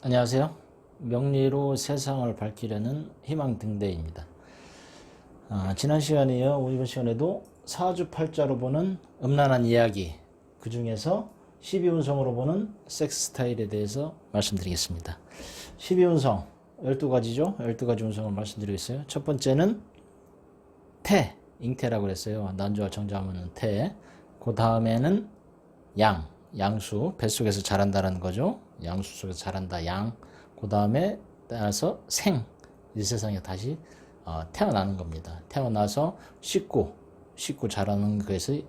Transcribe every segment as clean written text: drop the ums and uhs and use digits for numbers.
안녕하세요. 명리로 세상을 밝히려는 희망등대입니다. 지난 시간이요. 이번 시간에도 사주팔자로 보는 음란한 이야기, 그 중에서 12운성으로 보는 섹스 스타일에 대해서 말씀드리겠습니다. 12운성 12가지죠. 12가지 운성을 말씀드리겠어요. 첫 번째는 태, 잉태라고 그랬어요. 난조와 정자하면 태. 그 다음에는 양수, 뱃속에서 자란다는 거죠. 양수 속에서 자란다, 양. 그 다음에 따라서 이 세상에 다시 태어나는 겁니다. 태어나서 씻고 자라는 것에서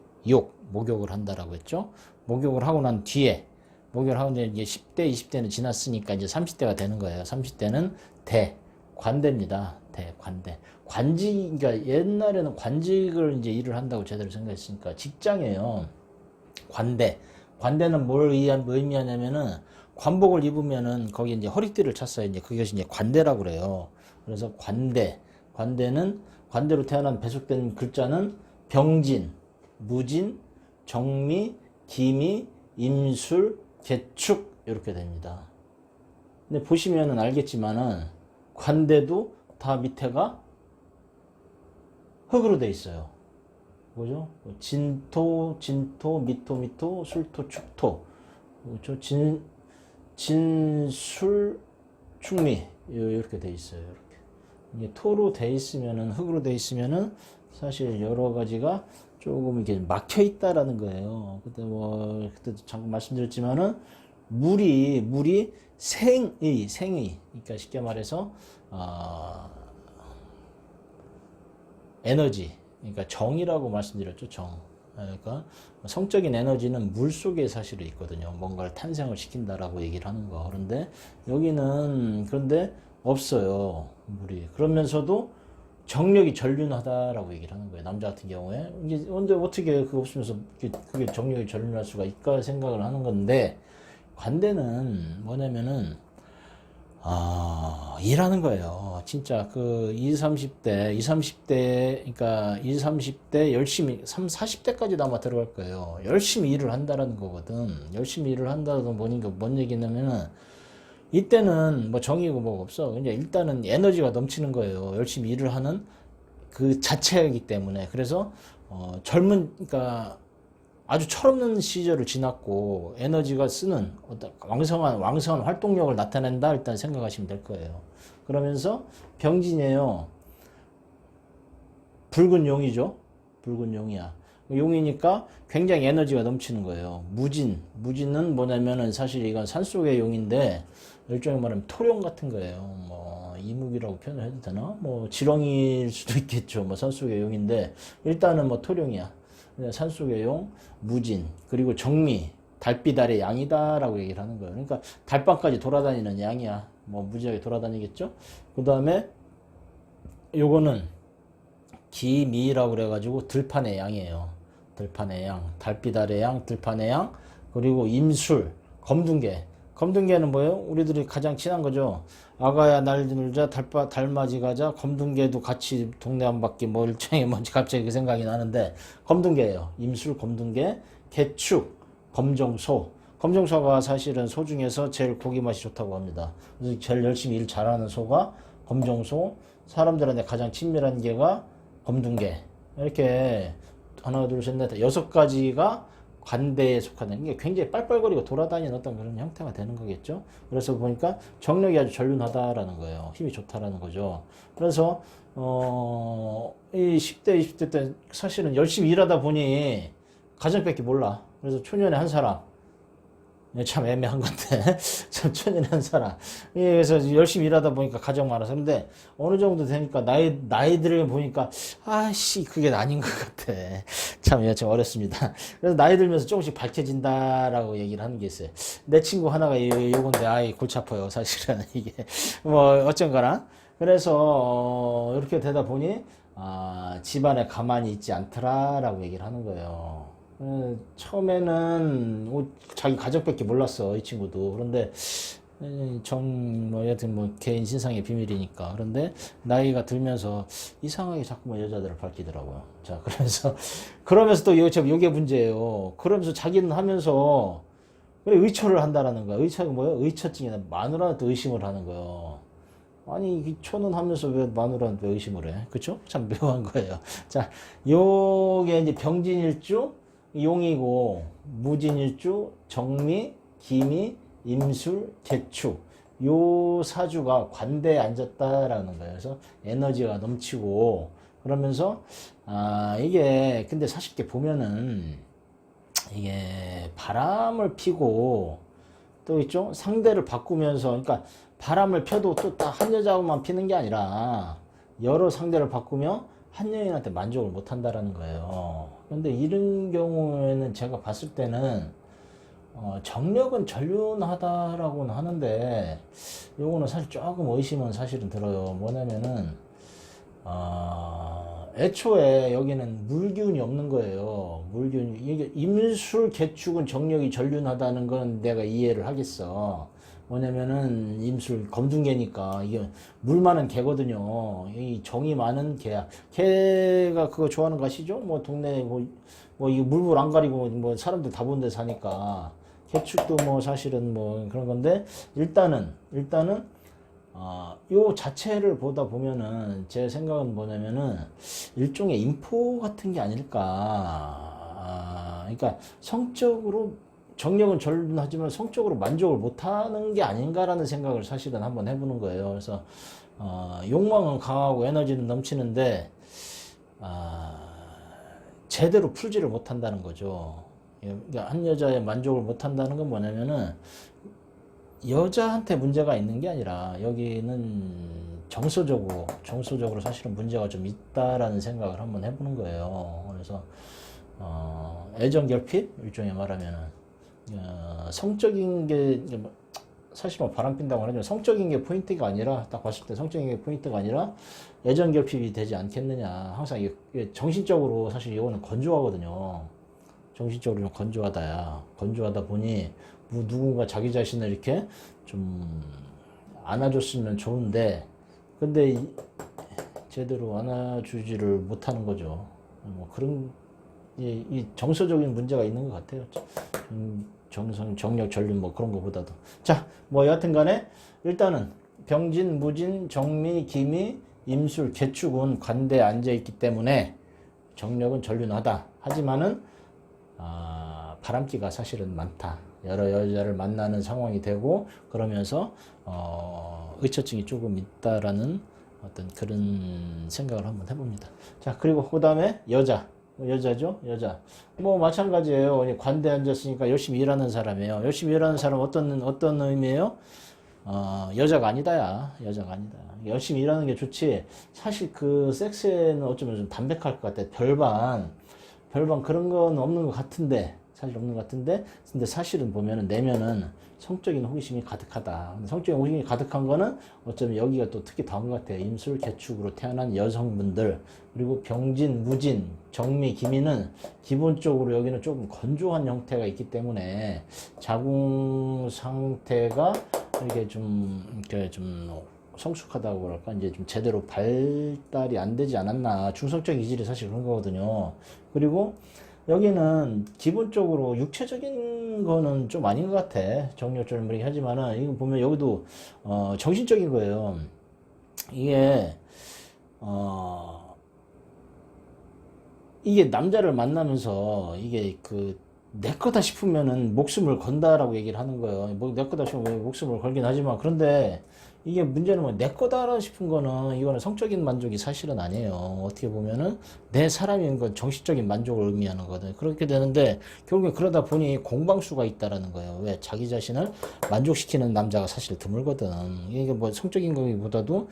목욕을 한다라고 했죠. 목욕을 하고 난 뒤에, 목욕을 하고 이제 10대, 20대는 지났으니까 이제 30대가 되는 거예요. 30대는 관대입니다. 관대. 그러니까 옛날에는 관직을 이제 일을 한다고 제대로 생각했으니까 직장이에요. 관대는 뭘 의미하냐면은 관복을 입으면은 거기 이제 허리띠를 찼어요. 이제 그것이 이제 관대라고 그래요. 그래서 관대는 관대로 태어난 배속된 글자는 병진, 무진, 정미, 기미, 임술, 개축 이렇게 됩니다. 근데 보시면은 알겠지만은 관대도 다 밑에가 흙으로 돼 있어요. 뭐죠? 진토, 미토, 술토, 축토. 그렇죠? 진술, 축미. 이렇게 돼 있어요. 이렇게. 이게 토로 돼 있으면은, 흙으로 돼 있으면은, 사실 여러 가지가 조금 이렇게 막혀 있다라는 거예요. 그때도 잠깐 말씀드렸지만은, 물이 생의. 그러니까 쉽게 말해서, 에너지. 그러니까 정이라고 말씀드렸죠. 정. 그러니까 성적인 에너지는 물 속에 사실 있거든요. 뭔가를 탄생을 시킨다라고 얘기를 하는 거. 그런데 여기는 그런데 없어요. 물이. 그러면서도 정력이 전륜하다라고 얘기를 하는 거예요. 남자 같은 경우에. 이게 근데 어떻게 그거 없으면서 그게 정력이 전륜할 수가 있까 생각을 하는 건데, 관대는 뭐냐면은 일하는 거예요. 진짜 그 20, 30대, 그러니까 20, 30대 열심히, 40대까지도 아마 들어갈 거예요. 열심히 일을 한다라는 거거든. 열심히 일을 한다는 뭐니까 뭔 얘기냐면은 이때는 뭐 정이고 뭐가 없어. 그냥 일단은 에너지가 넘치는 거예요. 열심히 일을 하는 그 자체이기 때문에. 그래서 그러니까 아주 철없는 시절을 지났고 에너지가 쓰는 어떤 왕성한 활동력을 나타낸다 일단 생각하시면 될 거예요. 그러면서 병진이에요. 붉은 용이죠. 붉은 용이야. 용이니까 굉장히 에너지가 넘치는 거예요. 무진은 뭐냐면은 사실 이건 산속의 용인데 일종의 말하면 토룡 같은 거예요. 뭐 이묵이라고 표현을 해도 되나? 뭐 지렁이일 수도 있겠죠. 뭐 산속의 용인데 일단은 뭐 토룡이야. 산속의 용, 무진, 그리고 정미, 달빛 아래 양이다라고 얘기를 하는 거예요. 그러니까 달방까지 돌아다니는 양이야. 뭐 무지하게 돌아다니겠죠? 그 다음에 요거는 기미라고 그래가지고 들판의 양이에요. 들판의 양, 달빛 아래 양, 들판의 양, 그리고 임술, 검둥개. 검둥개는 뭐예요? 우리들이 가장 친한 거죠. 아가야 날 놀자, 달맞이 가자, 검둥개도 같이 동네 한 바퀴 뭐 일종의 뭔지 갑자기 그 생각이 나는데 검둥개예요. 임술, 검둥개, 개축, 검정소. 검정소가 사실은 소 중에서 제일 고기 맛이 좋다고 합니다. 그래서 제일 열심히 일 잘하는 소가 검정소, 사람들한테 가장 친밀한 개가 검둥개. 이렇게 하나, 둘, 셋, 넷, 6가지가 관대에 속하는 게 굉장히 빨빨거리고 돌아다니는 어떤 그런 형태가 되는 거겠죠. 그래서 보니까 정력이 아주 전륜하다라는 거예요. 힘이 좋다라는 거죠. 그래서 이 10대, 20대 때 사실은 열심히 일하다 보니 가정밖에 몰라. 그래서 초년에 한 사람, 참 애매한 건데 참 초년에 한 사람. 그래서 열심히 일하다 보니까 가정 많아서. 근데 어느 정도 되니까 나이 들어 보니까 아씨 그게 아닌 것 같아. 참 어렵습니다. 그래서 나이 들면서 조금씩 밝혀진다라고 얘기를 하는 게 있어요. 내 친구 하나가 요건데 아이 골치 아파요 사실은. 이게 뭐 어쩐가나. 그래서 이렇게 되다 보니 집안에 가만히 있지 않더라라고 얘기를 하는 거예요. 처음에는 자기 가족밖에 몰랐어 이 친구도. 그런데 여하튼 뭐 개인 신상의 비밀이니까. 그런데 나이가 들면서 이상하게 자꾸만 여자들을 밝히더라고요. 자, 그러면서 또 요게 문제예요. 그러면서 자기는 하면서 그래, 의초를 한다라는 거야. 의초가 뭐야? 의처증이다. 마누라한테 의심을 하는 거예요. 아니, 이 초는 하면서 왜 마누라한테 의심을 해? 그쵸? 참 묘한 거예요. 자, 요게 이제 병진일주, 용이고, 무진일주, 정미, 기미, 임술, 개축. 요 사주가 관대에 앉았다라는 거예요. 그래서 에너지가 넘치고, 그러면서, 이게, 근데 사실 이렇게 보면은, 이게 바람을 피고, 또 있죠? 상대를 바꾸면서, 그러니까 바람을 펴도 또 딱 한 여자만 피는 게 아니라 여러 상대를 바꾸며 한 여인한테 만족을 못 한다라는 거예요. 근데 이런 경우에는 제가 봤을 때는 정력은 전륜하다라고는 하는데 요거는 사실 조금 의심은 사실은 들어요. 뭐냐면은 애초에 여기는 물기운이 없는 거예요. 물기운이 이게 임술 개축은 정력이 전륜하다는 건 내가 이해를 하겠어. 뭐냐면은 임술 검둥개니까 이게 물 많은 개거든요. 이 정이 많은 개야. 개가 그거 좋아하는 거 아시죠? 뭐 동네 뭐 이거 물불 안 가리고 뭐 사람들 다 본 데 사니까 개축도 뭐 사실은 뭐 그런 건데 일단은 요 자체를 보다 보면은 제 생각은 뭐냐면은 일종의 인포 같은 게 아닐까. 그러니까 성적으로 정력은 전하지만 성적으로 만족을 못하는 게 아닌가라는 생각을 사실은 한번 해보는 거예요. 그래서 욕망은 강하고 에너지는 넘치는데 제대로 풀지를 못한다는 거죠. 그러니까 한 여자의 만족을 못한다는 건 뭐냐면은 여자한테 문제가 있는 게 아니라 여기는 정서적으로 사실은 문제가 좀 있다라는 생각을 한번 해보는 거예요. 그래서 애정 결핍 일종의 말하면은 성적인 게 사실 뭐 바람 핀다고 하지만 성적인 게 포인트가 아니라 딱 봤을 때 성적인 게 포인트가 아니라 애정 결핍이 되지 않겠느냐. 항상 이게 정신적으로 사실 이거는 건조하거든요. 정신적으로 좀 건조하다 보니 뭐 누군가 자기 자신을 이렇게 좀 안아줬으면 좋은데 근데 제대로 안아주지를 못하는 거죠. 뭐 그런 이 정서적인 문제가 있는 것 같아요. 정력 전륜 뭐 그런 거보다도. 자, 뭐 여하튼 간에 일단은 병진, 무진, 정미, 기미, 임술, 개축은 관대에 앉아있기 때문에 정력은 전륜하다. 하지만은 바람기가 사실은 많다. 여러 여자를 만나는 상황이 되고 그러면서 의처증이 조금 있다라는 어떤 그런 생각을 한번 해봅니다. 자, 그리고 그 다음에 여자죠. 여자. 뭐 마찬가지예요. 관대에 앉았으니까 열심히 일하는 사람이에요. 열심히 일하는 사람 어떤 의미예요? 여자가 아니다. 열심히 일하는 게 좋지. 사실 그 섹스에는 어쩌면 좀 담백할 것 같아. 별반 그런 건 없는 것 같은데. 근데 사실은 보면은 내면은 성적인 호기심이 가득하다. 근데 성적인 호기심이 가득한 거는 어쩌면 여기가 또 특히 다른 것 같아요. 임술, 개축으로 태어난 여성분들, 그리고 병진, 무진, 정미, 기미는 기본적으로 여기는 조금 건조한 형태가 있기 때문에 자궁 상태가 이렇게 좀 성숙하다고 그럴까? 이제 좀 제대로 발달이 안 되지 않았나. 중성적 이질이 사실 그런 거거든요. 그리고 여기는 기본적으로 육체적인 거는 좀 아닌 것 같아. 정력전문이 하지만은, 이거 보면 여기도, 정신적인 거예요. 이게 남자를 만나면서, 내 거다 싶으면은 목숨을 건다라고 얘기를 하는 거예요. 뭐, 내 거다 싶으면 목숨을 걸긴 하지만, 그런데, 이게 문제는 뭐 내 거다 싶은 거는 이거는 성적인 만족이 사실은 아니에요. 어떻게 보면은 내 사람인 건 정신적인 만족을 의미하는 거거든. 그렇게 되는데 결국에 그러다 보니 공방수가 있다라는 거예요. 왜? 자기 자신을 만족시키는 남자가 사실 드물거든. 이게 뭐 성적인 거기보다도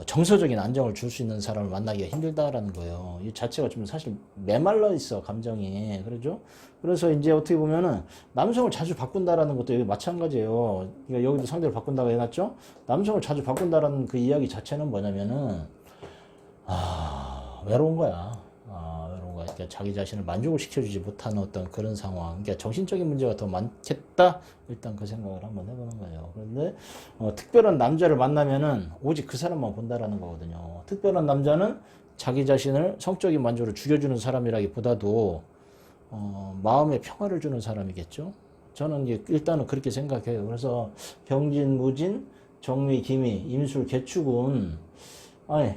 정서적인 안정을 줄 수 있는 사람을 만나기가 힘들다라는 거예요. 이 자체가 좀 사실 메말라 있어, 감정이. 그러죠? 그래서 이제 어떻게 보면은 남성을 자주 바꾼다라는 것도 여기 마찬가지예요. 그러니까 여기도 상대를 바꾼다고 해놨죠? 남성을 자주 바꾼다라는 그 이야기 자체는 뭐냐면은, 외로운 거야. 외로운 거야. 그러니까 자기 자신을 만족을 시켜주지 못하는 어떤 그런 상황. 그러니까 정신적인 문제가 더 많겠다? 일단 그 생각을 한번 해보는 거예요. 그런데, 특별한 남자를 만나면은 오직 그 사람만 본다라는 거거든요. 특별한 남자는 자기 자신을 성적인 만족으로 죽여주는 사람이라기보다도, 마음의 평화를 주는 사람이겠죠. 저는 일단은 그렇게 생각해요. 그래서 병진, 무진, 정미, 기미, 임술, 개축은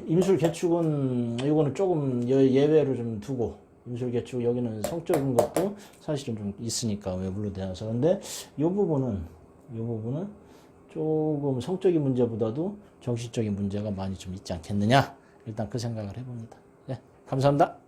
임술, 개축은 이거는 조금 예외로 좀 두고 임술, 개축 여기는 성적인 것도 사실은 좀 있으니까 외불로 대해서. 근데 이 부분은 조금 성적인 문제보다도 정신적인 문제가 많이 좀 있지 않겠느냐. 일단 그 생각을 해봅니다. 예, 감사합니다.